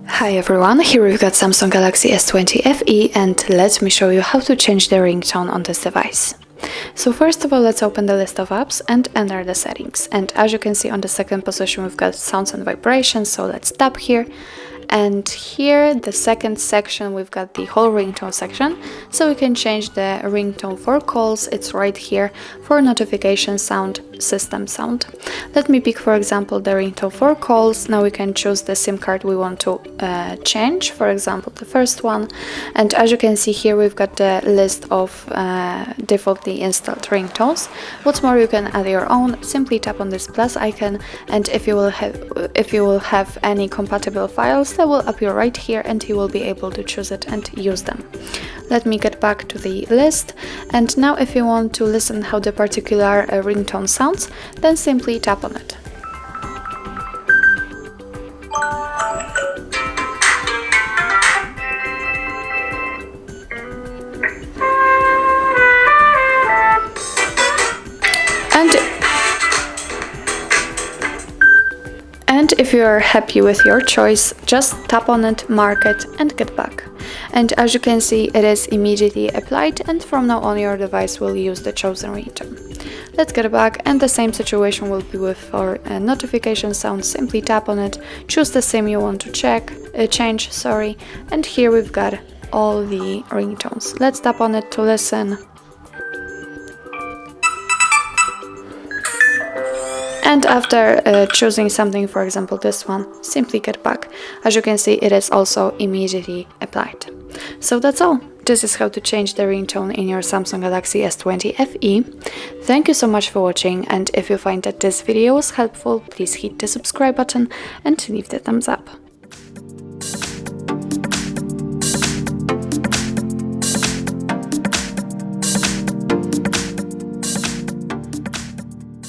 Hi everyone, here we've got Samsung Galaxy S20 FE and let me show you how to change the ringtone on this device. So first of all, let's open the list of apps and enter the settings. And as you can see on the second position, we've got sounds and vibrations, so let's tap here. And here, the second section, we've got the whole ringtone section, so we can change the ringtone for calls. It's right here. For notification sound, system sound. Let me pick, for example, the ringtone for calls. Now we can choose the SIM card we want to change, for example, the first one. And as you can see here, we've got the list of defaultly installed ringtones. What's more, you can add your own. Simply tap on this plus icon, and if you will have any compatible files, that will appear right here and you will be able to choose it and use them. Let me get back to the list, and now if you want to listen how the particular ringtone sounds, then simply tap on it. And if you are happy with your choice, just tap on it, mark it and get back. And as you can see, it is immediately applied, and from now on your device will use the chosen ringtone. Let's get back, and the same situation will be with our notification sound. Simply tap on it, choose the SIM you want to change, and here we've got all the ringtones. Let's tap on it to listen. And after choosing something, for example this one, simply get back. As you can see, it is also immediately applied. So that's all. This is how to change the ringtone in your Samsung Galaxy S20 FE. Thank you so much for watching, and if you find that this video was helpful, please hit the subscribe button and leave the thumbs up.